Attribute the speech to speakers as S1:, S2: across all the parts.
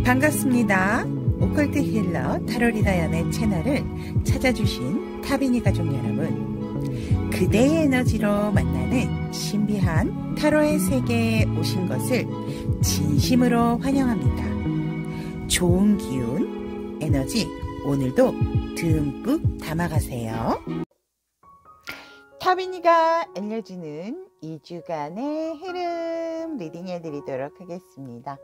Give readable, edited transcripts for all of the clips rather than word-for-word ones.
S1: 반갑습니다. 오컬트 힐러 타로리다연의 채널을 찾아주신 타비니 가족 여러분, 그대의 에너지로 만나는 신비한 타로의 세계에 오신 것을 진심으로 환영합니다. 좋은 기운, 에너지 오늘도 듬뿍 담아가세요. 타비니가 알려주는 2주간의 흐름 리딩해 드리도록 하겠습니다.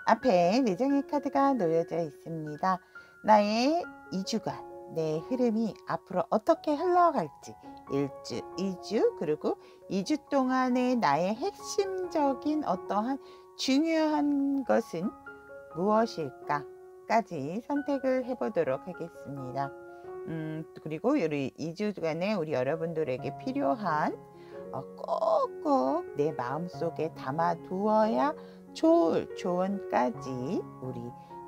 S1: 앞에 4장의 카드가 놓여져 있습니다. 나의 2주간, 내 흐름이 앞으로 어떻게 흘러갈지 1주, 2주, 그리고 2주 동안의 나의 핵심적인 어떠한 중요한 것은 무엇일까까지 선택을 해보도록 하겠습니다. 그리고 우리 2주간에 우리 여러분들에게 필요한 꼭꼭 내 마음속에 담아두어야 좋을 조언까지 우리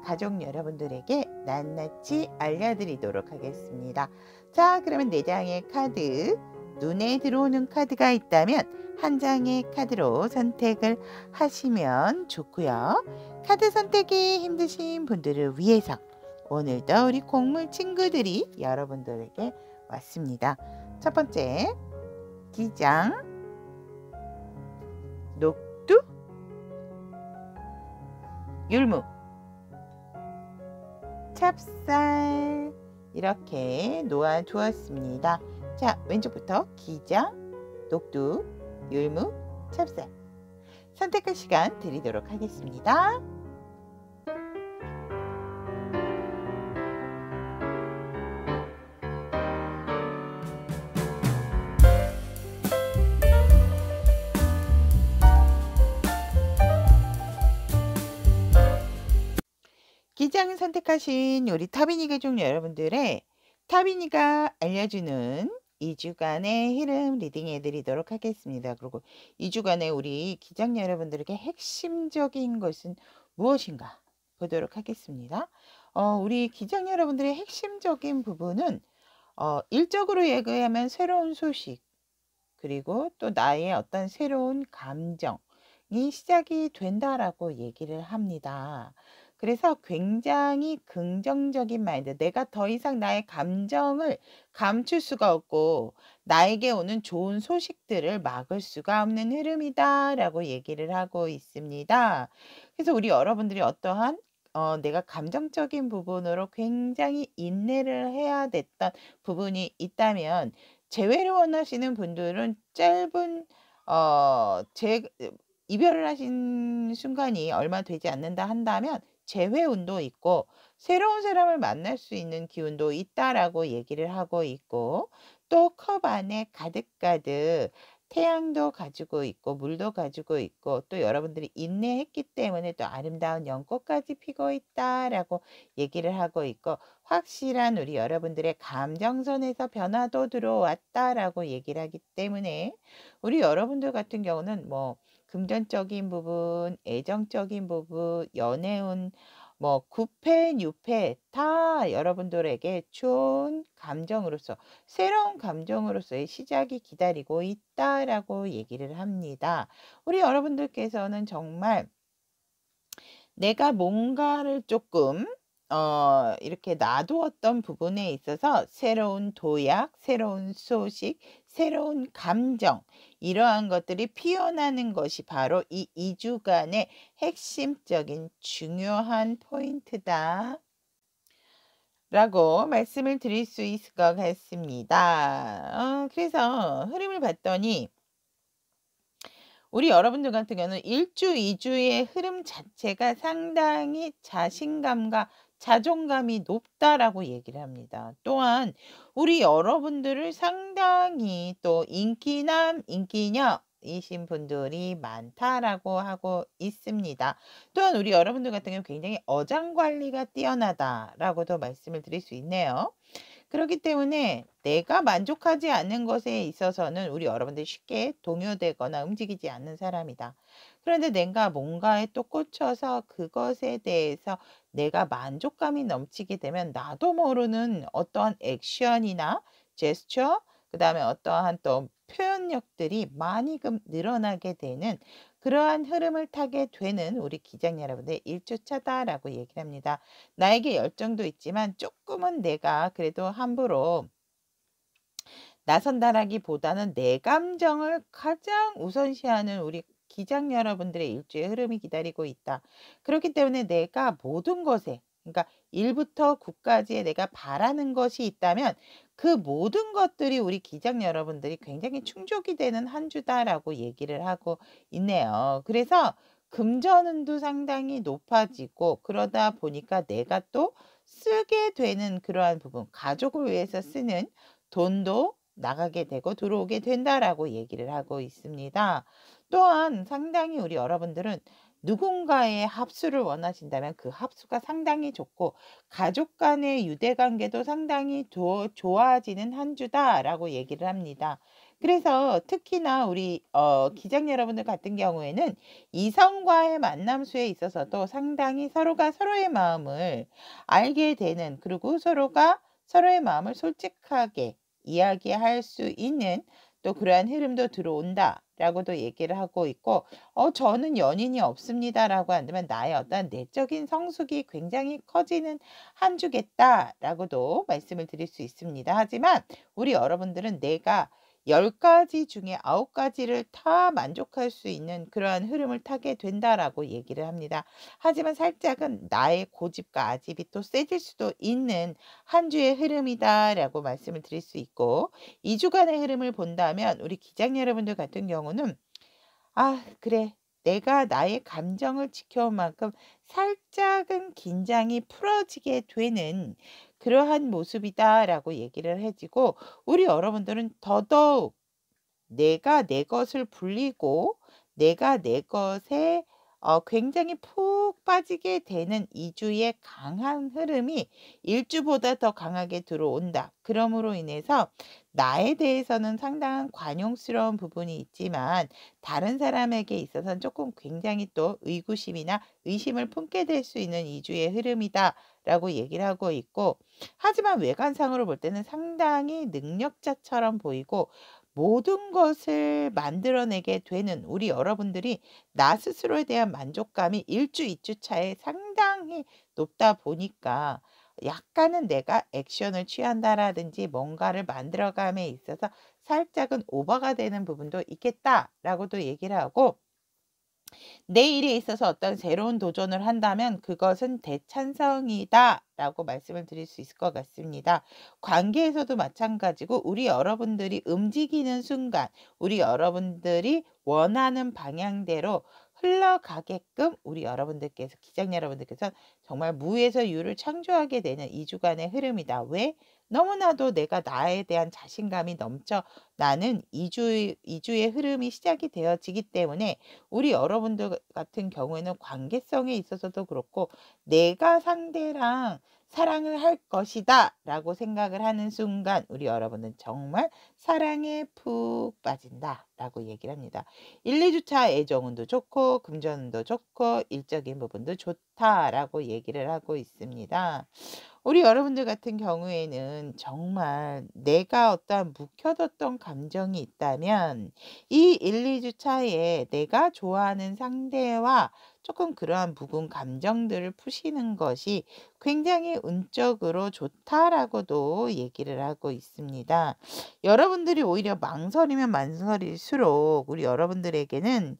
S1: 가족 여러분들에게 낱낱이 알려드리도록 하겠습니다. 자, 그러면 4장의 카드, 눈에 들어오는 카드가 있다면 한 장의 카드로 선택을 하시면 좋고요. 카드 선택이 힘드신 분들을 위해서 오늘도 우리 곡물 친구들이 여러분들에게 왔습니다. 첫 번째, 기장, 녹두, 율무, 찹쌀 이렇게 놓아두었습니다. 자, 왼쪽부터 기장, 녹두, 율무, 찹쌀 선택할 시간 드리도록 하겠습니다. 기장 선택하신 우리 타비니 가족 여러분들의 타비니가 알려주는 2주간의 흐름 리딩해 드리도록 하겠습니다. 그리고 2주간의 우리 기장 여러분들에게 핵심적인 것은 무엇인가 보도록 하겠습니다. 우리 기장 여러분들의 핵심적인 부분은 일적으로 얘기하면 새로운 소식, 그리고 또 나의 어떤 새로운 감정이 시작이 된다라고 얘기를 합니다. 그래서 굉장히 긍정적인 마인드, 내가 더 이상 나의 감정을 감출 수가 없고 나에게 오는 좋은 소식들을 막을 수가 없는 흐름이다 라고 얘기를 하고 있습니다. 그래서 우리 여러분들이 어떠한 내가 감정적인 부분으로 굉장히 인내를 해야 됐던 부분이 있다면, 재회를 원하시는 분들은 짧은 이별을 하신 순간이 얼마 되지 않는다 한다면 재회운도 있고 새로운 사람을 만날 수 있는 기운도 있다라고 얘기를 하고 있고, 또 컵 안에 가득가득 태양도 가지고 있고 물도 가지고 있고, 또 여러분들이 인내했기 때문에 또 아름다운 연꽃까지 피고 있다라고 얘기를 하고 있고, 확실한 우리 여러분들의 감정선에서 변화도 들어왔다라고 얘기를 하기 때문에 우리 여러분들 같은 경우는 뭐 금전적인 부분, 애정적인 부분, 연애운, 뭐 9패, 6패 다 여러분들에게 좋은 감정으로서, 새로운 감정으로서의 시작이 기다리고 있다라고 얘기를 합니다. 우리 여러분들께서는 정말 내가 뭔가를 조금 이렇게 놔두었던 부분에 있어서 새로운 도약, 새로운 소식, 새로운 감정, 이러한 것들이 피어나는 것이 바로 이 2주간의 핵심적인 중요한 포인트다 라고 말씀을 드릴 수 있을 것 같습니다. 그래서 흐름을 봤더니 우리 여러분들 같은 경우는 1주, 2주의 흐름 자체가 상당히 자신감과 자존감이 높다라고 얘기를 합니다. 또한 우리 여러분들을 상당히 또 인기남, 인기녀이신 분들이 많다라고 하고 있습니다. 또한 우리 여러분들 같은 경우 굉장히 어장관리가 뛰어나다라고도 말씀을 드릴 수 있네요. 그렇기 때문에 내가 만족하지 않는 것에 있어서는 우리 여러분들이 쉽게 동요되거나 움직이지 않는 사람이다. 그런데 내가 뭔가에 또 꽂혀서 그것에 대해서 내가 만족감이 넘치게 되면 나도 모르는 어떠한 액션이나 제스처, 그 다음에 어떠한 또 표현력들이 많이 늘어나게 되는 그러한 흐름을 타게 되는 우리 기장 여러분의 일주차다라고 얘기를 합니다. 나에게 열정도 있지만 조금은 내가 그래도 함부로 나선다라기보다는 내 감정을 가장 우선시하는 우리 기장 여러분들의 일주의 흐름이 기다리고 있다. 그렇기 때문에 내가 모든 것에, 그러니까 1부터 9까지의 내가 바라는 것이 있다면 그 모든 것들이 우리 기장 여러분들이 굉장히 충족이 되는 한 주다라고 얘기를 하고 있네요. 그래서 금전운도 상당히 높아지고 그러다 보니까 내가 또 쓰게 되는 그러한 부분, 가족을 위해서 쓰는 돈도 나가게 되고 들어오게 된다라고 얘기를 하고 있습니다. 또한 상당히 우리 여러분들은 누군가의 합수를 원하신다면 그 합수가 상당히 좋고 가족 간의 유대 관계도 상당히 좋아지는 한 주다라고 얘기를 합니다. 그래서 특히나 우리 기장 여러분들 같은 경우에는 이성과의 만남 수에 있어서도 상당히 서로가 서로의 마음을 알게 되는, 그리고 서로가 서로의 마음을 솔직하게 이야기할 수 있는 또 그러한 흐름도 들어온다라고도 얘기를 하고 있고, 저는 연인이 없습니다라고 한다면 나의 어떤 내적인 성숙이 굉장히 커지는 한 주겠다라고도 말씀을 드릴 수 있습니다. 하지만 우리 여러분들은 내가 10가지 중에 9가지를 다 만족할 수 있는 그러한 흐름을 타게 된다라고 얘기를 합니다. 하지만 살짝은 나의 고집과 아집이 또 세질 수도 있는 한 주의 흐름이다라고 말씀을 드릴 수 있고, 2주간의 흐름을 본다면 우리 기장 여러분들 같은 경우는 그래. 내가 나의 감정을 지켜온 만큼 살짝은 긴장이 풀어지게 되는 그러한 모습이다라고 얘기를 해지고, 우리 여러분들은 더더욱 내가 내 것을 불리고 내가 내 것에 굉장히 푹 빠지게 되는 2주의 강한 흐름이 1주보다 더 강하게 들어온다. 그러므로 인해서 나에 대해서는 상당한 관용스러운 부분이 있지만 다른 사람에게 있어서는 조금 굉장히 또 의구심이나 의심을 품게 될 수 있는 2주의 흐름이다라고 얘기를 하고 있고, 하지만 외관상으로 볼 때는 상당히 능력자처럼 보이고 모든 것을 만들어내게 되는 우리 여러분들이 나 스스로에 대한 만족감이 1주, 2주 차에 상당히 높다 보니까 약간은 내가 액션을 취한다라든지 뭔가를 만들어감에 있어서 살짝은 오버가 되는 부분도 있겠다라고도 얘기를 하고, 내 일에 있어서 어떤 새로운 도전을 한다면 그것은 대찬성이다라고 말씀을 드릴 수 있을 것 같습니다. 관계에서도 마찬가지고 우리 여러분들이 움직이는 순간 우리 여러분들이 원하는 방향대로 흘러가게끔 우리 여러분들께서, 기장 여러분들께서 정말 무에서 유를 창조하게 되는 2주간의 흐름이다. 왜? 너무나도 내가 나에 대한 자신감이 넘쳐 나는 2주의 흐름이 시작이 되어지기 때문에 우리 여러분들 같은 경우에는 관계성에 있어서도 그렇고 내가 상대랑 사랑을 할 것이다 라고 생각을 하는 순간 우리 여러분은 정말 사랑에 푹 빠진다 라고 얘기를 합니다. 1, 2주차 애정운도 좋고 금전운도 좋고 일적인 부분도 좋다라고 얘기를 하고 있습니다. 우리 여러분들 같은 경우에는 정말 내가 어떠한 묵혀뒀던 감정이 있다면 이 1, 2주 차에 내가 좋아하는 상대와 조금 그러한 묵은 감정들을 푸시는 것이 굉장히 운적으로 좋다라고도 얘기를 하고 있습니다. 여러분들이 오히려 망설이면 망설일수록 우리 여러분들에게는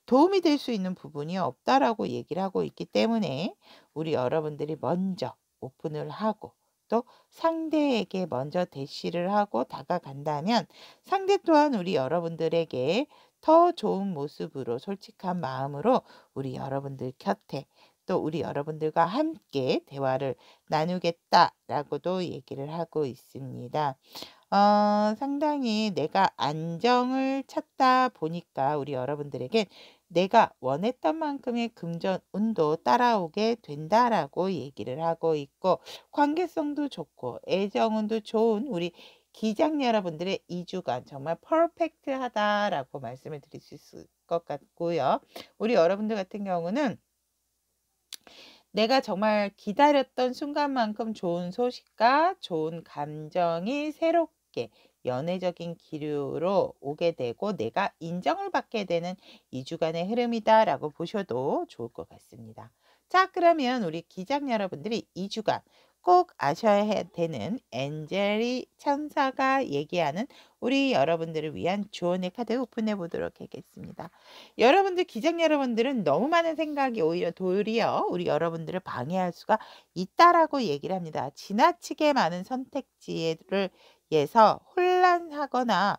S1: 도움이 될 수 있는 부분이 없다라고 얘기를 하고 있기 때문에 우리 여러분들이 먼저 오픈을 하고 또 상대에게 먼저 대시를 하고 다가간다면 상대 또한 우리 여러분들에게 더 좋은 모습으로 솔직한 마음으로 우리 여러분들 곁에 또 우리 여러분들과 함께 대화를 나누겠다라고도 얘기를 하고 있습니다. 상당히 내가 안정을 찾다 보니까 우리 여러분들에게 내가 원했던 만큼의 금전 운도 따라오게 된다라고 얘기를 하고 있고, 관계성도 좋고 애정운도 좋은 우리 기장 여러분들의 2주간 정말 퍼펙트하다라고 말씀을 드릴 수 있을 것 같고요. 우리 여러분들 같은 경우는 내가 정말 기다렸던 순간만큼 좋은 소식과 좋은 감정이 새롭게 연애적인 기류로 오게 되고 내가 인정을 받게 되는 2주간의 흐름이다라고 보셔도 좋을 것 같습니다. 자, 그러면 우리 기장 여러분들이 2주간 꼭 아셔야 되는 엔젤이 천사가 얘기하는 우리 여러분들을 위한 조언의 카드 오픈해 보도록 하겠습니다. 여러분들, 기장 여러분들은 너무 많은 생각이 오히려 도리어 우리 여러분들을 방해할 수가 있다라고 얘기를 합니다. 지나치게 많은 선택지를 에서 혼란하거나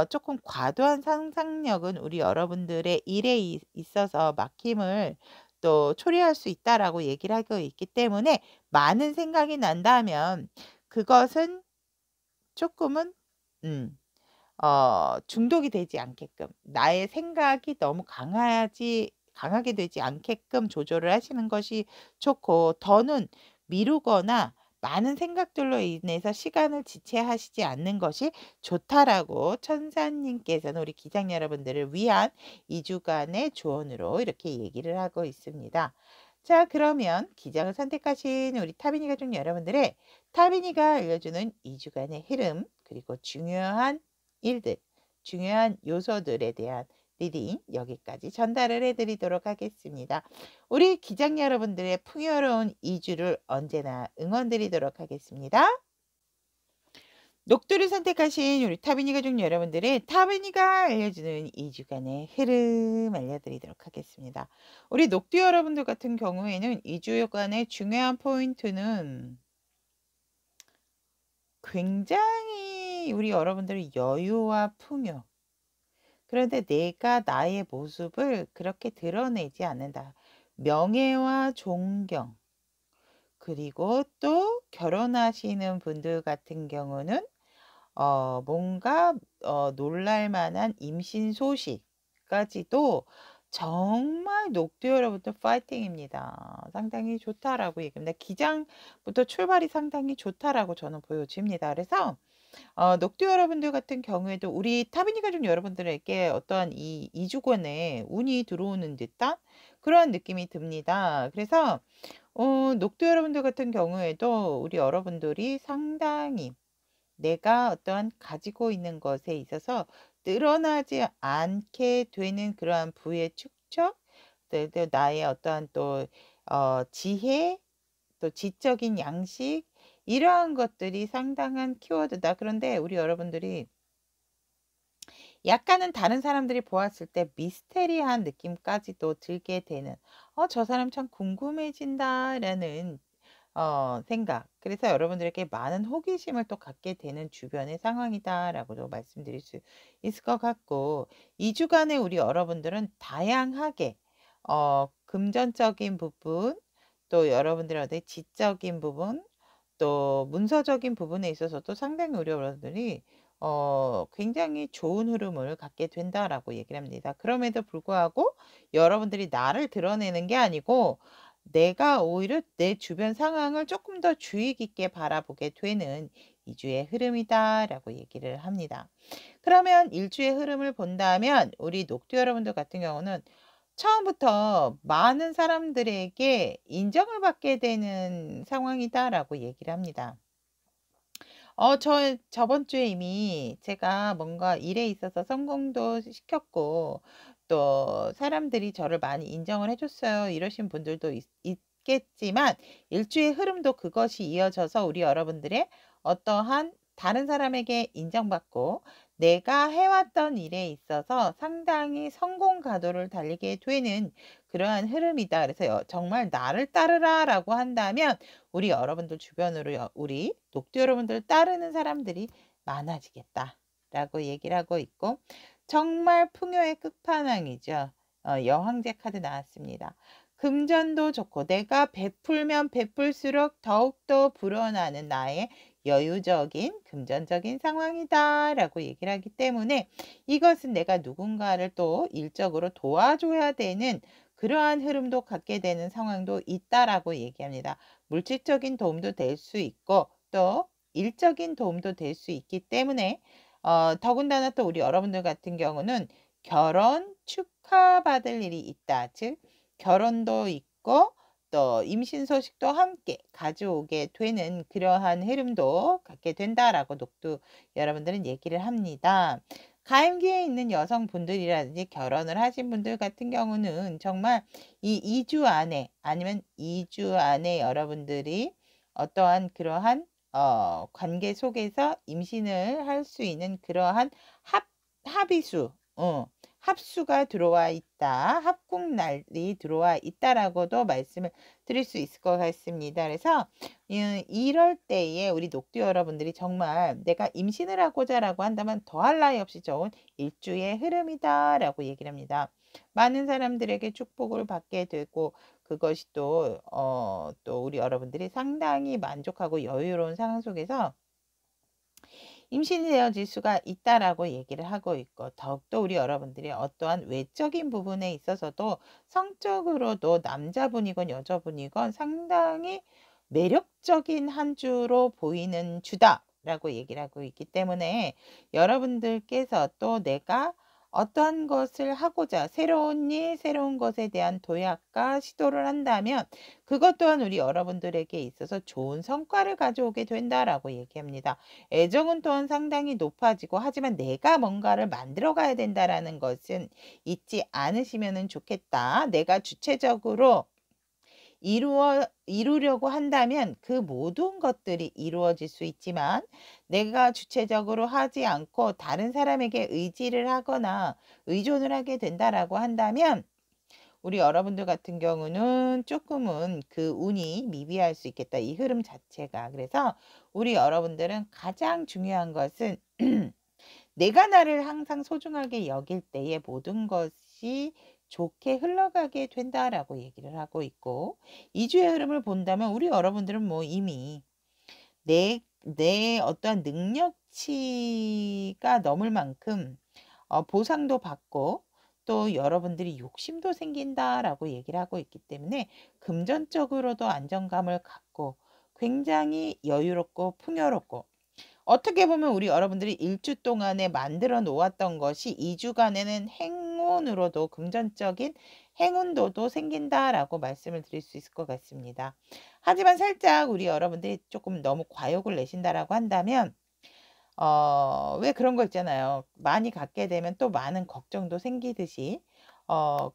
S1: 조금 과도한 상상력은 우리 여러분들의 일에 있어서 막힘을 또 초래할 수 있다라고 얘기를 하고 있기 때문에 많은 생각이 난다면 그것은 조금은 음 중독이 되지 않게끔 나의 생각이 너무 강하게 되지 않게끔 조절을 하시는 것이 좋고, 더는 미루거나 많은 생각들로 인해서 시간을 지체하시지 않는 것이 좋다라고 천사님께서는 우리 기장 여러분들을 위한 2주간의 조언으로 이렇게 얘기를 하고 있습니다. 자, 그러면 기장을 선택하신 우리 타비니 가족 여러분들의 타비니가 알려주는 2주간의 흐름, 그리고 중요한 일들, 중요한 요소들에 대한 리딩 여기까지 전달을 해드리도록 하겠습니다. 우리 기장 여러분들의 풍요로운 2주를 언제나 응원드리도록 하겠습니다. 녹두를 선택하신 우리 타비니 가족 여러분들의 타비니가 알려주는 2주간의 흐름 알려드리도록 하겠습니다. 우리 녹두 여러분들 같은 경우에는 2주간의 중요한 포인트는 굉장히 우리 여러분들의 여유와 풍요, 그런데 내가 나의 모습을 그렇게 드러내지 않는다. 명예와 존경, 그리고 또 결혼하시는 분들 같은 경우는 뭔가 놀랄 만한 임신 소식까지도 정말 녹두 여러분들 파이팅입니다. 상당히 좋다라고 얘기합니다. 기장부터 출발이 상당히 좋다라고 저는 보여집니다. 그래서 녹두 여러분들 같은 경우에도 우리 타비니 가족 여러분들에게 어떠한 이 2주간의 운이 들어오는 듯한 그런 느낌이 듭니다. 그래서 녹두 여러분들 같은 경우에도 우리 여러분들이 상당히 내가 어떠한 가지고 있는 것에 있어서 늘어나지 않게 되는 그러한 부의 축적, 또 나의 어떠한 또 지혜, 또 지적인 양식, 이러한 것들이 상당한 키워드다. 그런데 우리 여러분들이 약간은 다른 사람들이 보았을 때 미스테리한 느낌까지도 들게 되는, 저 사람 참 궁금해진다라는 생각. 그래서 여러분들에게 많은 호기심을 또 갖게 되는 주변의 상황이다라고도 말씀드릴 수 있을 것 같고, 2주간에 우리 여러분들은 다양하게 금전적인 부분, 또 여러분들의 어떤 지적인 부분, 또 문서적인 부분에 있어서도 상당히 우리 여러분들이 굉장히 좋은 흐름을 갖게 된다라고 얘기를 합니다. 그럼에도 불구하고 여러분들이 나를 드러내는 게 아니고 내가 오히려 내 주변 상황을 조금 더 주의 깊게 바라보게 되는 2주의 흐름이다라고 얘기를 합니다. 그러면 1주의 흐름을 본다면 우리 녹두 여러분들 같은 경우는 처음부터 많은 사람들에게 인정을 받게 되는 상황이다라고 얘기를 합니다. 저번 주에 이미 제가 뭔가 일에 있어서 성공도 시켰고, 또 사람들이 저를 많이 인정을 해줬어요. 이러신 분들도 있겠지만, 일주의 흐름도 그것이 이어져서 우리 여러분들의 어떠한 다른 사람에게 인정받고 내가 해왔던 일에 있어서 상당히 성공 가도를 달리게 되는 그러한 흐름이다. 그래서 정말 나를 따르라라고 한다면 우리 여러분들 주변으로 우리 녹두 여러분들 따르는 사람들이 많아지겠다라고 얘기를 하고 있고, 정말 풍요의 끝판왕이죠. 여황제 카드 나왔습니다. 금전도 좋고 내가 베풀면 베풀수록 더욱더 불어나는 나의 여유적인 금전적인 상황이다라고 얘기를 하기 때문에 이것은 내가 누군가를 또 일적으로 도와줘야 되는 그러한 흐름도 갖게 되는 상황도 있다라고 얘기합니다. 물질적인 도움도 될 수 있고 또 일적인 도움도 될 수 있기 때문에 더군다나 또 우리 여러분들 같은 경우는 결혼 축하받을 일이 있다. 즉 결혼도 있고 또 임신 소식도 함께 가져오게 되는 그러한 흐름도 갖게 된다라고 녹두 여러분들은 얘기를 합니다. 가임기에 있는 여성분들이라든지 결혼을 하신 분들 같은 경우는 정말 이 2주 안에 아니면 2주 안에 여러분들이 어떠한 그러한 관계 속에서 임신을 할 수 있는 그러한 합의수, 합수가 들어와 있다. 합국날이 들어와 있다라고도 말씀을 드릴 수 있을 것 같습니다. 그래서 이럴 때에 우리 녹두 여러분들이 정말 내가 임신을 하고자라고 한다면 더할 나위 없이 좋은 일주의 흐름이다라고 얘기를 합니다. 많은 사람들에게 축복을 받게 되고 그것이 또 우리 여러분들이 상당히 만족하고 여유로운 상황 속에서 임신이 되어질 수가 있다라고 얘기를 하고 있고 더욱더 우리 여러분들이 어떠한 외적인 부분에 있어서도 성적으로도 남자분이건 여자분이건 상당히 매력적인 한 주로 보이는 주다라고 얘기를 하고 있기 때문에 여러분들께서 또 내가 어떠한 것을 하고자 새로운 일, 새로운 것에 대한 도약과 시도를 한다면 그것 또한 우리 여러분들에게 있어서 좋은 성과를 가져오게 된다라고 얘기합니다. 애정은 또한 상당히 높아지고 하지만 내가 뭔가를 만들어 가야 된다라는 것은 잊지 않으시면 좋겠다. 내가 주체적으로 이루려고 한다면 그 모든 것들이 이루어질 수 있지만 내가 주체적으로 하지 않고 다른 사람에게 의지를 하거나 의존을 하게 된다라고 한다면 우리 여러분들 같은 경우는 조금은 그 운이 미비할 수 있겠다. 이 흐름 자체가. 그래서 우리 여러분들은 가장 중요한 것은 내가 나를 항상 소중하게 여길 때에 모든 것이 좋게 흘러가게 된다라고 얘기를 하고 있고 2주의 흐름을 본다면 우리 여러분들은 뭐 이미 내 어떠한 능력치가 넘을 만큼 보상도 받고 또 여러분들이 욕심도 생긴다라고 얘기를 하고 있기 때문에 금전적으로도 안정감을 갖고 굉장히 여유롭고 풍요롭고 어떻게 보면 우리 여러분들이 일주 동안에 만들어 놓았던 것이 2주간에는 행운으로도 금전적인 행운도도 생긴다라고 말씀을 드릴 수 있을 것 같습니다. 하지만 살짝 우리 여러분들이 조금 너무 과욕을 내신다라고 한다면 왜 그런 거 있잖아요. 많이 갖게 되면 또 많은 걱정도 생기듯이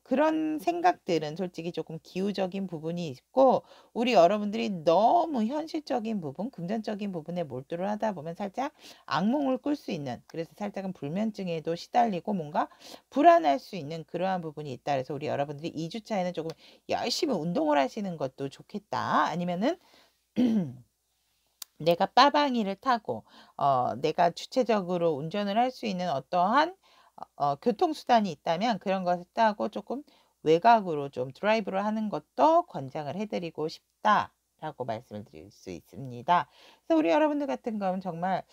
S1: 그런 생각들은 솔직히 조금 기우적인 부분이 있고 우리 여러분들이 너무 현실적인 부분, 금전적인 부분에 몰두를 하다 보면 살짝 악몽을 꿀 수 있는 그래서 살짝은 불면증에도 시달리고 뭔가 불안할 수 있는 그러한 부분이 있다. 그래서 우리 여러분들이 2주 차에는 조금 열심히 운동을 하시는 것도 좋겠다. 아니면은 내가 빠방이를 타고 내가 주체적으로 운전을 할 수 있는 어떠한 교통수단이 있다면 그런 것을 타고 조금 외곽으로 좀 드라이브를 하는 것도 권장을 해드리고 싶다라고 말씀을 드릴 수 있습니다. 그래서 우리 여러분들 같은 경우는 정말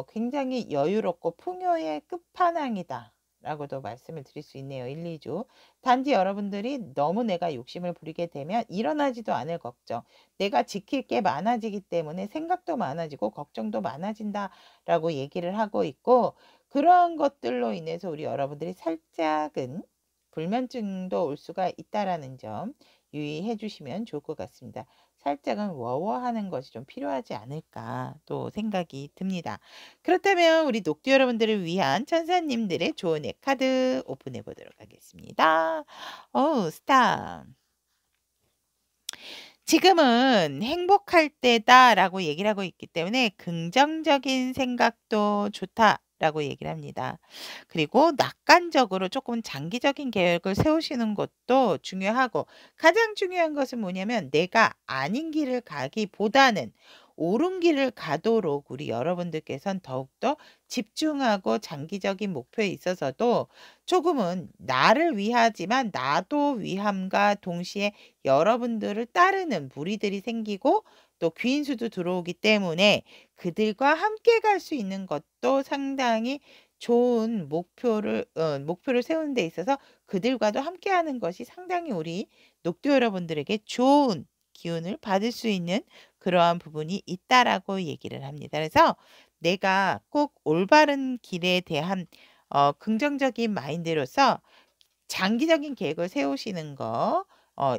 S1: 굉장히 여유롭고 풍요의 끝판왕이다. 라고도 말씀을 드릴 수 있네요. 1, 2주. 단지 여러분들이 너무 내가 욕심을 부리게 되면 일어나지도 않을 걱정, 내가 지킬 게 많아지기 때문에 생각도 많아지고 걱정도 많아진다라고 얘기를 하고 있고 그러한 것들로 인해서 우리 여러분들이 살짝은 불면증도 올 수가 있다라는 점 유의해 주시면 좋을 것 같습니다. 살짝은 워워하는 것이 좀 필요하지 않을까 또 생각이 듭니다. 그렇다면 우리 녹두 여러분들을 위한 천사님들의 조언의 카드 오픈해 보도록 하겠습니다. 스타. 지금은 행복할 때다라고 얘기를 하고 있기 때문에 긍정적인 생각도 좋다라고 얘기를 합니다. 그리고 낙관적으로 조금 장기적인 계획을 세우시는 것도 중요하고 가장 중요한 것은 뭐냐면 내가 아닌 길을 가기보다는 옳은 길을 가도록 우리 여러분들께서는 더욱더 집중하고 장기적인 목표에 있어서도 조금은 나를 위하지만 나도 위함과 동시에 여러분들을 따르는 무리들이 생기고 또 귀인수도 들어오기 때문에 그들과 함께 갈 수 있는 것도 상당히 좋은 목표를 세우는 데 있어서 그들과도 함께하는 것이 상당히 우리 녹두 여러분들에게 좋은 기운을 받을 수 있는 그러한 부분이 있다라고 얘기를 합니다. 그래서 내가 꼭 올바른 길에 대한 긍정적인 마인드로서 장기적인 계획을 세우시는 거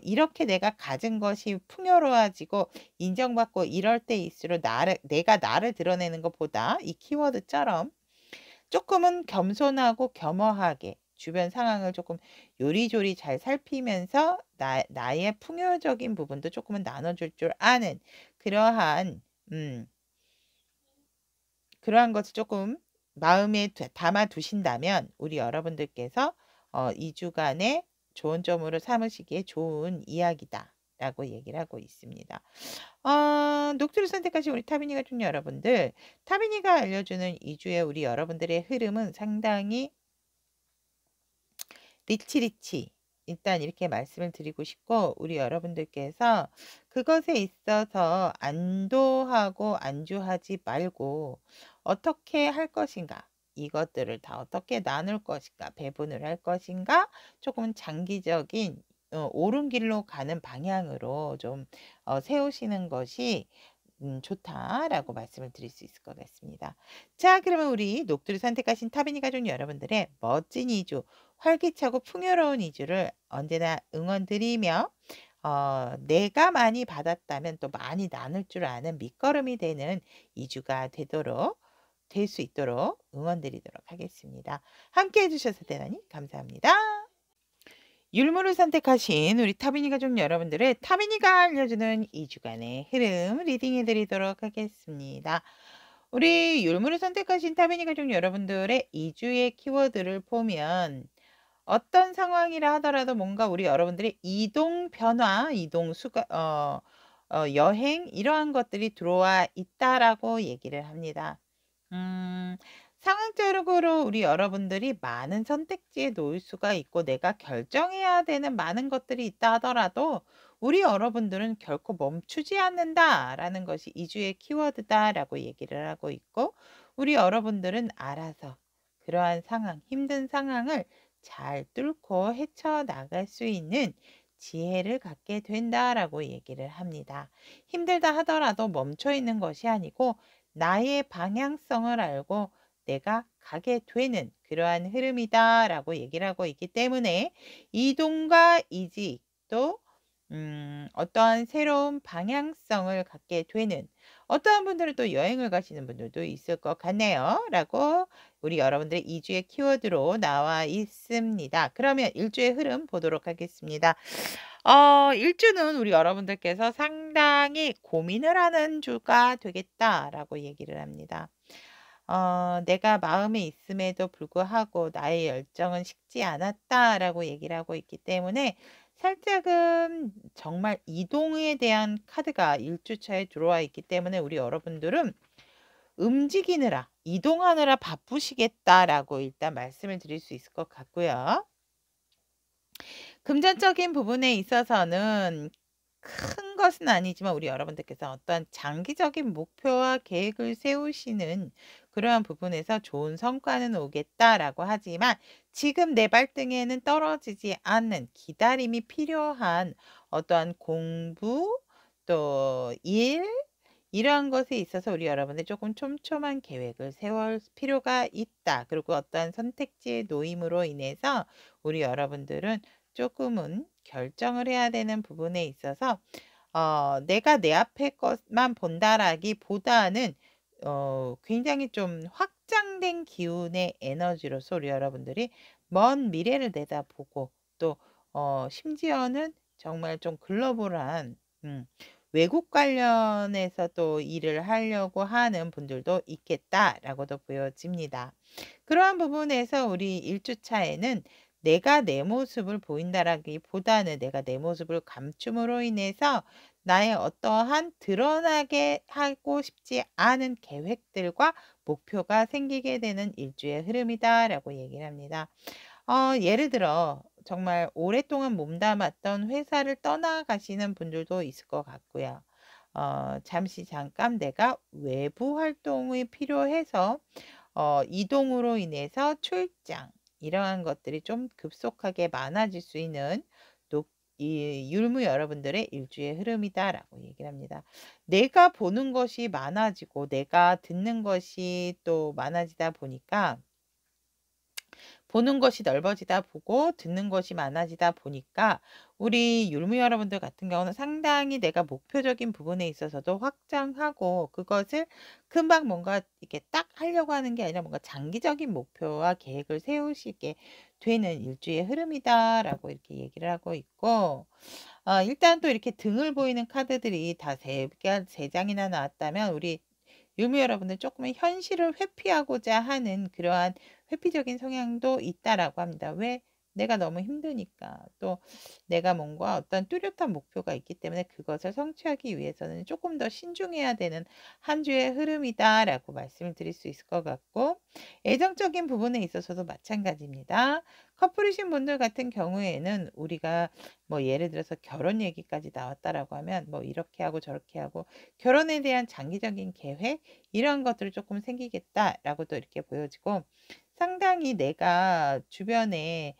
S1: 이렇게 내가 가진 것이 풍요로워지고 인정받고 이럴 때일수록 내가 나를 드러내는 것보다 이 키워드처럼 쪼끔은 겸손하고 겸허하게 주변 상황을 쪼끔 요리조리 잘 살피면서 나의 풍요적인 부분도 쪼끔은 나눠줄 줄 아는 그러한 음 그러한 것을 쪼끔 마음에 담아 두신다면 우리 여러분들께서 2 주간의 좋은 점으로 삼으시기에 좋은 이야기다라고 얘기를 하고 있습니다. 녹두를 선택하신 우리 타비니 가족 여러분들, 타비니가 알려주는 2 주의 우리 여러분들의 흐름은 상당히 리치리치 일단 이렇게 말씀을 드리고 싶고 우리 여러분들께서 그것에 있어서 안도하고 안주하지 말고 어떻게 할 것인가, 이것들을 다 어떻게 나눌 것인가, 배분을 할 것인가, 조금 장기적인 옳은 길로 가는 방향으로 좀 세우시는 것이 좋다라고 말씀을 드릴 수 있을 것 같습니다. 자, 그러면 우리 녹두를 선택하신 타비니 가족 여러분들의 멋진 2주, 활기차고 풍요로운 2주를 언제나 응원드리며 내가 많이 받았다면 또 많이 나눌 줄 아는 밑거름이 되는 2주가 될 수 있도록 응원드리도록 하겠습니다. 함께 해주셔서 대단히 감사합니다. 율무를 선택하신 우리 타비니 가족 여러분들의 타비니가 알려주는 2주간의 흐름 리딩해 드리도록 하겠습니다. 우리 율무를 선택하신 타비니 가족 여러분들의 2주의 키워드를 보면 어떤 상황이라 하더라도 뭔가 우리 여러분들의 이동 변화, 이동 수가 여행 이러한 것들이 들어와 있다라고 얘기를 합니다. 음. 상황적으로 우리 여러분들이 많은 선택지에 놓일 수가 있고 내가 결정해야 되는 많은 것들이 있다 하더라도 우리 여러분들은 결코 멈추지 않는다라는 것이 2 주의 키워드다라고 얘기를 하고 있고 우리 여러분들은 알아서 그러한 상황, 힘든 상황을 잘 뚫고 헤쳐나갈 수 있는 지혜를 갖게 된다라고 얘기를 합니다. 힘들다 하더라도 멈춰 있는 것이 아니고 나의 방향성을 알고 내가 가게 되는 그러한 흐름이다라고 얘기를 하고 있기 때문에 이동과 이직 또 어떠한 새로운 방향성을 갖게 되는 어떠한 분들은 또 여행을 가시는 분들도 있을 것 같네요. 라고 우리 여러분들의 2주의 키워드로 나와 있습니다. 그러면 1주의 흐름 보도록 하겠습니다. 1주는 우리 여러분들께서 상당히 고민을 하는 주가 되겠다라고 얘기를 합니다. 내가 마음에 있음에도 불구하고 나의 열정은 식지 않았다라고 얘기를 하고 있기 때문에 살짝은 정말 이동에 대한 카드가 1주차에 들어와 있기 때문에 우리 여러분들은 움직이느라, 이동하느라 바쁘시겠다라고 일단 말씀을 드릴 수 있을 것 같고요. 금전적인 부분에 있어서는 큰 것은 아니지만 우리 여러분들께서 어떠한 장기적인 목표와 계획을 세우시는 그러한 부분에서 좋은 성과는 오겠다라고 하지만 지금 내 발등에는 떨어지지 않는 기다림이 필요한 어떠한 공부 또 일 이러한 것에 있어서 우리 여러분들 조금 촘촘한 계획을 세울 필요가 있다. 그리고 어떠한 선택지의 놓임으로 인해서 우리 여러분들은 조금은 결정을 해야 되는 부분에 있어서 내가 내 앞의 것만 본다라기보다는 굉장히 좀 확장된 기운의 에너지로서 우리 여러분들이 먼 미래를 내다보고 또 심지어는 정말 좀 글로벌한 외국 관련해서 또 일을 하려고 하는 분들도 있겠다라고도 보여집니다. 그러한 부분에서 우리 1주차에는 내가 내 모습을 보인다라기보다는 내가 내 모습을 감춤으로 인해서 나의 어떠한 드러나게 하고 싶지 않은 계획들과 목표가 생기게 되는 1주의 흐름이다라고 얘기를 합니다. 예를 들어 정말 오랫동안 몸담았던 회사를 떠나가시는 분들도 있을 것 같고요. 잠시 잠깐 내가 외부 활동이 필요해서 이동으로 인해서 출장 이러한 것들이 좀 급속하게 많아질 수 있는 이 율무 여러분들의 1주의 흐름이다라고 얘기를 합니다. 내가 보는 것이 많아지고 내가 듣는 것이 또 많아지다 보니까 보는 것이 넓어지다 보고 듣는 것이 많아지다 보니까 우리 율무 여러분들 같은 경우는 상당히 내가 목표적인 부분에 있어서도 확장하고 그것을 금방 뭔가 이렇게 딱 하려고 하는 게 아니라 뭔가 장기적인 목표와 계획을 세우시게 되는 일주의 흐름이다라고 이렇게 얘기를 하고 있고 일단 또 이렇게 등을 보이는 카드들이 다 세 장이나 나왔다면 우리 유무 여러분들 조금은 현실을 회피하고자 하는 그러한 회피적인 성향도 있다라고 합니다. 왜? 내가 너무 힘드니까. 또 내가 뭔가 어떤 뚜렷한 목표가 있기 때문에 그것을 성취하기 위해서는 조금 더 신중해야 되는 한 주의 흐름이다라고 말씀을 드릴 수 있을 것 같고 애정적인 부분에 있어서도 마찬가지입니다. 커플이신 분들 같은 경우에는 우리가 뭐 예를 들어서 결혼 얘기까지 나왔다라고 하면 뭐 이렇게 하고 저렇게 하고 결혼에 대한 장기적인 계획 이런 것들이 조금 생기겠다라고도 이렇게 보여지고 상당히 내가 주변에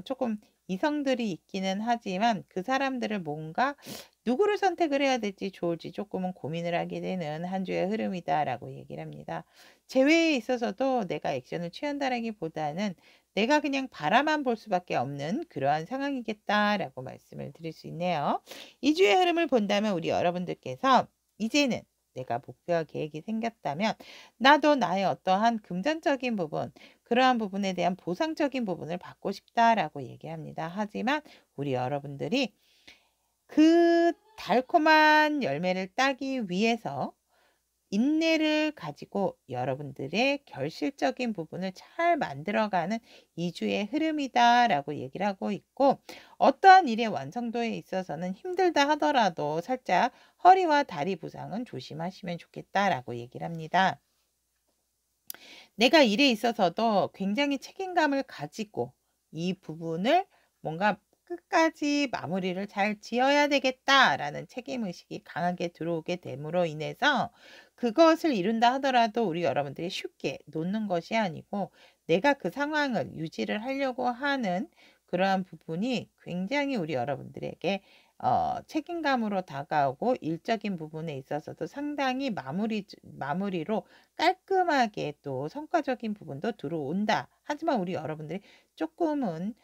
S1: 조금 이성들이 있기는 하지만 그 사람들을 뭔가 누구를 선택을 해야 될지 좋을지 조금은 고민을 하게 되는 한 주의 흐름이다라고 얘기를 합니다. 재회에 있어서도 내가 액션을 취한다라기보다는 내가 그냥 바라만 볼 수밖에 없는 그러한 상황이겠다라고 말씀을 드릴 수 있네요. 이 주의 흐름을 본다면 우리 여러분들께서 이제는 내가 목표와 계획이 생겼다면 나도 나의 어떠한 금전적인 부분 그러한 부분에 대한 보상적인 부분을 받고 싶다라고 얘기합니다. 하지만 우리 여러분들이 그 달콤한 열매를 따기 위해서 인내를 가지고 여러분들의 결실적인 부분을 잘 만들어가는 2주의 흐름이다라고 얘기를 하고 있고 어떠한 일의 완성도에 있어서는 힘들다 하더라도 살짝 허리와 다리 부상은 조심하시면 좋겠다라고 얘기를 합니다. 내가 일에 있어서도 굉장히 책임감을 가지고 이 부분을 뭔가 끝까지 마무리를 잘 지어야 되겠다라는 책임의식이 강하게 들어오게 됨으로 인해서 그것을 이룬다 하더라도 우리 여러분들이 쉽게 놓는 것이 아니고 내가 그 상황을 유지를 하려고 하는 그러한 부분이 굉장히 우리 여러분들에게 책임감으로 다가오고 일적인 부분에 있어서도 상당히 마무리로 깔끔하게 또 성과적인 부분도 들어온다. 하지만 우리 여러분들이 조금은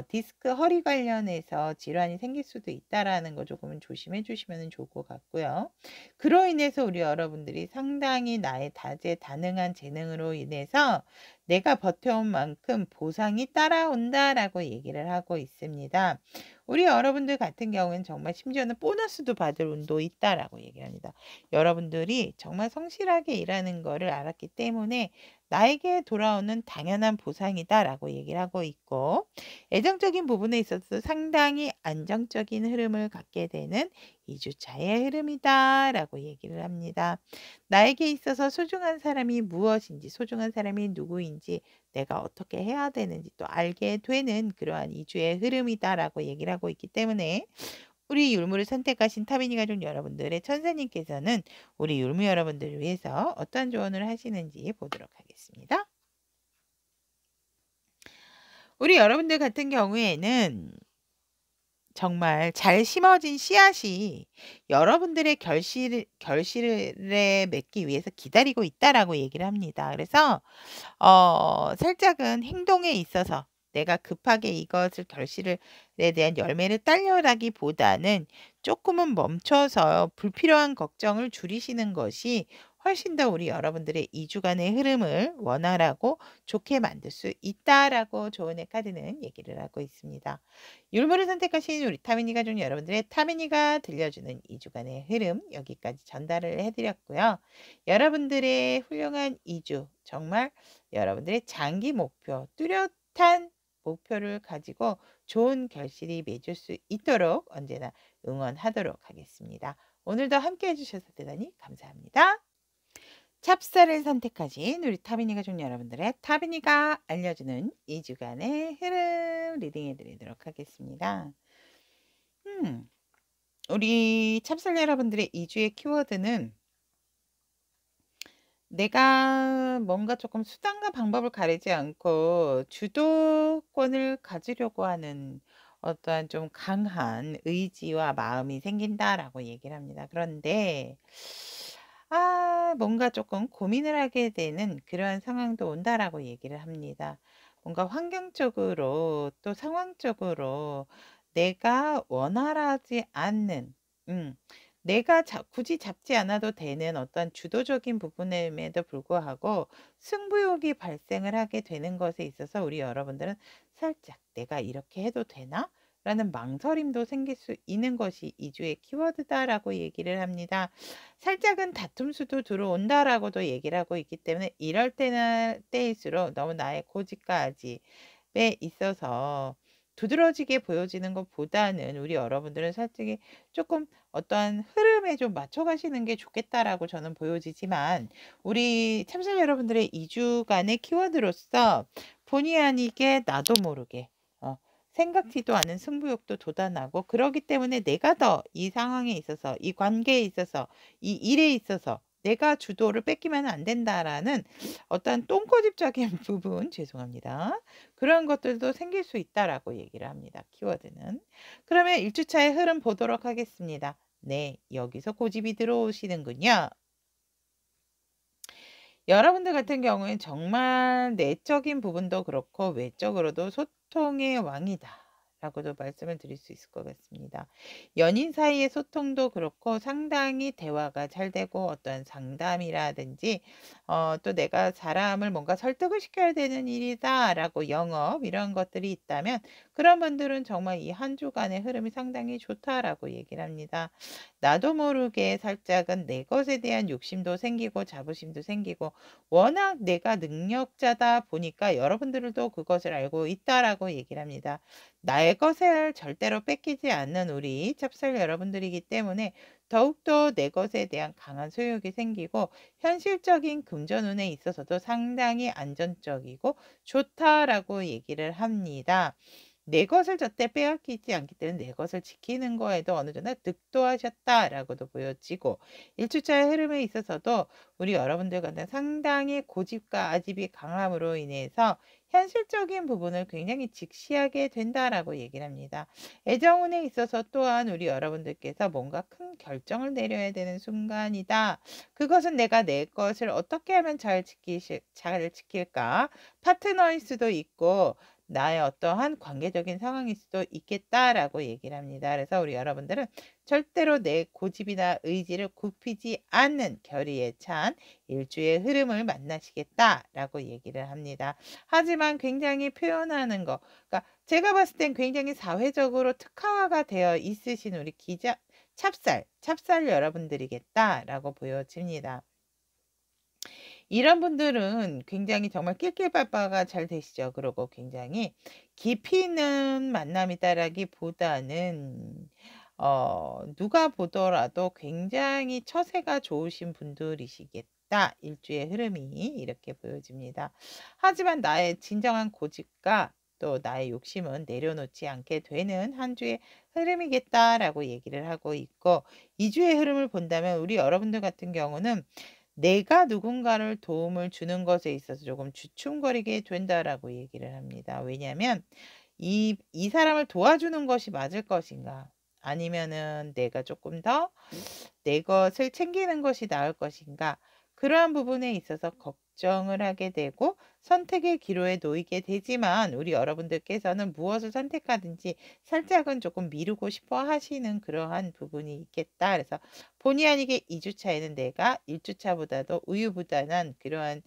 S1: 디스크 허리 관련해서 질환이 생길 수도 있다라는 거 조금은 조심해 주시면 좋을 것 같고요. 그로 인해서 우리 여러분들이 상당히 나의 다재다능한 재능으로 인해서 내가 버텨온 만큼 보상이 따라온다라고 얘기를 하고 있습니다. 우리 여러분들 같은 경우에는 정말 심지어는 보너스도 받을 운도 있다라고 얘기합니다. 여러분들이 정말 성실하게 일하는 거를 알았기 때문에 나에게 돌아오는 당연한 보상이다라고 얘기를 하고 있고 애정적인 부분에 있어서 상당히 안정적인 흐름을 갖게 되는 2주차의 흐름이다라고 얘기를 합니다. 나에게 있어서 소중한 사람이 무엇인지 소중한 사람이 누구인지 내가 어떻게 해야 되는지 또 알게 되는 그러한 2주의 흐름이다라고 얘기를 하고 있기 때문에 우리 율무를 선택하신 타비니 가족 여러분들의 천사님께서는 우리 율무 여러분들을 위해서 어떤 조언을 하시는지 보도록 하겠습니다. 우리 여러분들 같은 경우에는 정말 잘 심어진 씨앗이 여러분들의 결실에 맺기 위해서 기다리고 있다라고 얘기를 합니다. 그래서 살짝은 행동에 있어서 내가 급하게 이것을 결실에 대한 열매를 따려라기보다는 조금은 멈춰서 불필요한 걱정을 줄이시는 것이 훨씬 더 우리 여러분들의 2주간의 흐름을 원활하고 좋게 만들 수 있다라고 조언의 카드는 얘기를 하고 있습니다. 율무를 선택하신 우리 타미니 가족 여러분들의 타미니가 들려주는 2주간의 흐름 여기까지 전달을 해드렸고요. 여러분들의 훌륭한 2주 정말 여러분들의 장기 목표 뚜렷한 목표를 가지고 좋은 결실이 맺을 수 있도록 언제나 응원하도록 하겠습니다. 오늘도 함께 해주셔서 대단히 감사합니다. 찹쌀을 선택하신 우리 타비니 가족 여러분들의 타비니가 알려주는 2주간의 흐름 리딩해 드리도록 하겠습니다. 우리 찹쌀 여러분들의 2주의 키워드는 내가 뭔가 조금 수단과 방법을 가리지 않고 주도권을 가지려고 하는 어떠한 좀 강한 의지와 마음이 생긴다라고 얘기를 합니다. 그런데 뭔가 조금 고민을 하게 되는 그러한 상황도 온다라고 얘기를 합니다. 뭔가 환경적으로 또 상황적으로 내가 원활하지 않는 음 내가 굳이 잡지 않아도 되는 어떤 주도적인 부분임에도 불구하고 승부욕이 발생을 하게 되는 것에 있어서 우리 여러분들은 살짝 '내가 이렇게 해도 되나?' 라는 망설임도 생길 수 있는 것이 이 주의 키워드다라고 얘기를 합니다. 살짝은 다툼 수도 들어온다라고도 얘기를 하고 있기 때문에 이럴 때는 때일수록 너무 나의 고집까지 에 있어서 두드러지게 보여지는 것보다는 우리 여러분들은 살짝이 조금 어떠한 흐름에 좀 맞춰 가시는 게 좋겠다라고 저는 보여지지만 우리 참가자 여러분들의 2 주간의 키워드로서 본의 아니게 나도 모르게 어 생각지도 않은 승부욕도 돋아나고 그러기 때문에 내가 더 이 상황에 있어서 이 관계에 있어서 이 일에 있어서 '내가 주도를 뺏기면 안 된다.'라는 어떤 똥고집적인 부분 죄송합니다. 그런 것들도 생길 수 있다라고 얘기를 합니다, 키워드는. 그러면 1 주차의 흐름 보도록 하겠습니다. 네. 여기서 고집이 들어오시는군요. 여러분들 같은 경우엔 정말 내적인 부분도 그렇고 외적으로도 소통의 왕이다라고도 말씀을 드릴 수 있을 것 같습니다. 연인 사이의 소통도 그렇고 상당히 대화가 잘 되고 어떤 상담이라든지 또 '내가 사람을 뭔가 설득을 시켜야 되는 일이다.'라고 영업 이런 것들이 있다면 그런 분들은 정말 이 한 주간의 흐름이 상당히 좋다라고 얘기를 합니다. 나도 모르게 살짝은 내 것에 대한 욕심도 생기고 자부심도 생기고 워낙 내가 능력자다 보니까 여러분들도 그것을 알고 있다라고 얘기를 합니다. 나의 것을 절대로 뺏기지 않는 우리 찹쌀 여러분들이기 때문에 더욱더 내 것에 대한 강한 소유욕이 생기고 현실적인 금전운에 있어서도 상당히 안전적이고 좋다라고 얘기를 합니다. 내 것을 절대 빼앗기지 않기 때문에 내 것을 지키는 거에도 어느 정도 득도하셨다라고도 보여지고 1 주차의 흐름에 있어서도 우리 여러분들과는 상당히 고집과 아집이 강함으로 인해서 현실적인 부분을 굉장히 직시하게 된다라고 얘기를 합니다. 애정운에 있어서 또한 우리 여러분들께서 뭔가 큰 결정을 내려야 되는 순간이다. 그것은 내가 내 것을 어떻게 하면 잘 지킬까? 파트너일 수도 있고 나의 어떠한 관계적인 상황일 수도 있겠다라고 얘기를 합니다. 그래서 우리 여러분들은 절대로 내 고집이나 의지를 굽히지 않는 결의에 찬 일주의 흐름을 만나시겠다라고 얘기를 합니다. 하지만 굉장히 표현하는 거, 그러니까 제가 봤을 땐 굉장히 사회적으로 특화가 되어 있으신 우리 찹쌀 여러분들이겠다라고 보여집니다. 이런 분들은 굉장히 정말 낄낄빠빠가 잘 되시죠. 그리고 굉장히 깊이 있는 만남이다라기보다는 누가 보더라도 굉장히 처세가 좋으신 분들이시겠다. 일주의 흐름이 이렇게 보여집니다. 하지만 나의 진정한 고집과 또 나의 욕심은 내려놓지 않게 되는 한 주의 흐름이겠다라고 얘기를 하고 있고 2 주의 흐름을 본다면 우리 여러분들 같은 경우는 내가 누군가를 도움을 주는 것에 있어서 조금 주춤거리게 된다라고 얘기를 합니다. 왜냐하면 이 사람을 도와주는 것이 맞을 것인가? 아니면은 내가 조금 더 내 것을 챙기는 것이 나을 것인가? 그러한 부분에 있어서 걱정을 하게 되고 선택의 기로에 놓이게 되지만 우리 여러분들께서는 무엇을 선택하든지 살짝은 조금 미루고 싶어 하시는 그러한 부분이 있겠다. 그래서 본의 아니게 2 주차에는 내가 1 주차보다도 우유부단한 그러한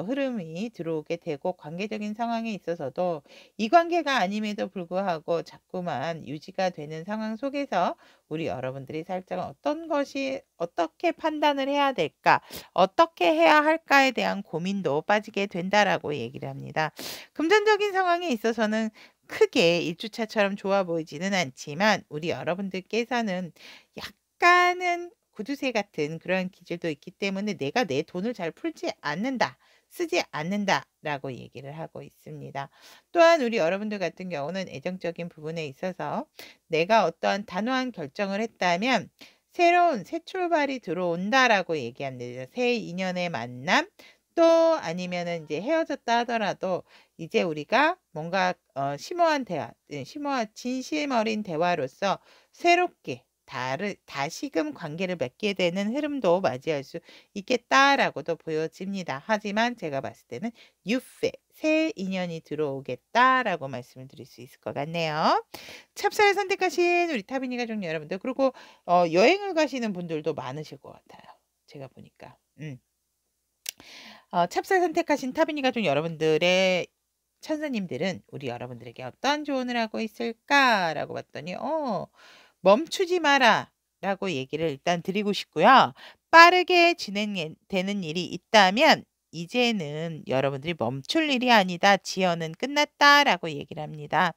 S1: 흐름이 들어오게 되고 관계적인 상황에 있어서도 이 관계가 아님에도 불구하고 자꾸만 유지가 되는 상황 속에서 우리 여러분들이 살짝 어떤 것이 어떻게 판단을 해야 될까? 어떻게 해야 할까에 대한 고민도 빠지게 된다라고 얘기를 합니다. 금전적인 상황에 있어서는 크게 1 주차처럼 좋아 보이지는 않지만 우리 여러분들께서는 약간은 구두쇠 같은 그런 기질도 있기 때문에 '내가 내 돈을 잘 풀지 않는다. 쓰지 않는다.'라고 얘기를 하고 있습니다. 또한 우리 여러분들 같은 경우는 애정적인 부분에 있어서 내가 어떠한 단호한 결정을 했다면 새로운 새 출발이 들어온다라고 얘기합니다. 새 인연의 만남 또 아니면은 이제 헤어졌다 하더라도 이제 우리가 뭔가 심오한 대화, 심오한 진심 어린 대화로서 새롭게 다시금 관계를 맺게 되는 흐름도 맞이할 수 있겠다라고도 보여집니다. 하지만 제가 봤을 때는 유fe, 새 인연이 들어오겠다라고 말씀을 드릴 수 있을 것 같네요. 찹쌀을 선택하신 우리 타비니 가족 여러분들, 그리고 여행을 가시는 분들도 많으실 것 같아요. 제가 보니까. 찹쌀 선택하신 타비니 가족 여러분들의 천사님들은 우리 여러분들에게 어떤 조언을 하고 있을까라고 봤더니 멈추지 마라라고 얘기를 일단 드리고 싶고요. 빠르게 진행되는 일이 있다면 이제는 여러분들이 멈출 일이 아니다. 지연은 끝났다라고 얘기를 합니다.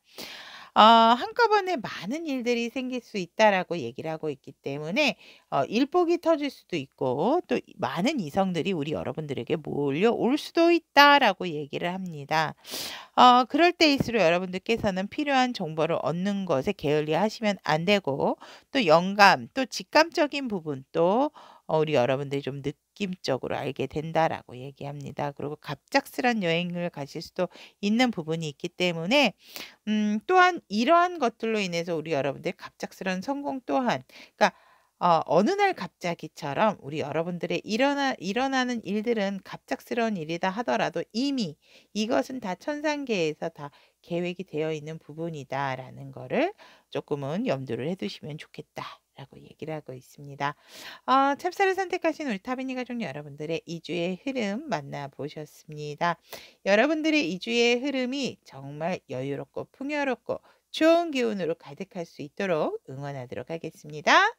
S1: 한꺼번에 많은 일들이 생길 수 있다라고 얘기를 하고 있기 때문에 일복이 터질 수도 있고 또 많은 이성들이 우리 여러분들에게 몰려올 수도 있다라고 얘기를 합니다. 그럴 때일수록 여러분들께서는 필요한 정보를 얻는 것에 게을리하시면 안 되고 또 영감, 또 직감적인 부분 또 우리 여러분들이 좀 느낌적으로 알게 된다라고 얘기합니다. 그리고 갑작스런 여행을 가실 수도 있는 부분이 있기 때문에 또한 이러한 것들로 인해서 우리 여러분들의 갑작스런 성공 또한 그러니까 어느 날 갑자기처럼 우리 여러분들의 일어나는 일들은 갑작스러운 일이다 하더라도 이미 이것은 다 천상계에서 다 계획이 되어 있는 부분이다라는 거를 조금은 염두를 해 두시면 좋겠다라고 얘기를 하고 있습니다. 찹쌀을 선택하신 우리 타비니 가족 여러분들의 2 주의 흐름 만나보셨습니다. 여러분들의 2 주의 흐름이 정말 여유롭고 풍요롭고 좋은 기운으로 가득할 수 있도록 응원하도록 하겠습니다.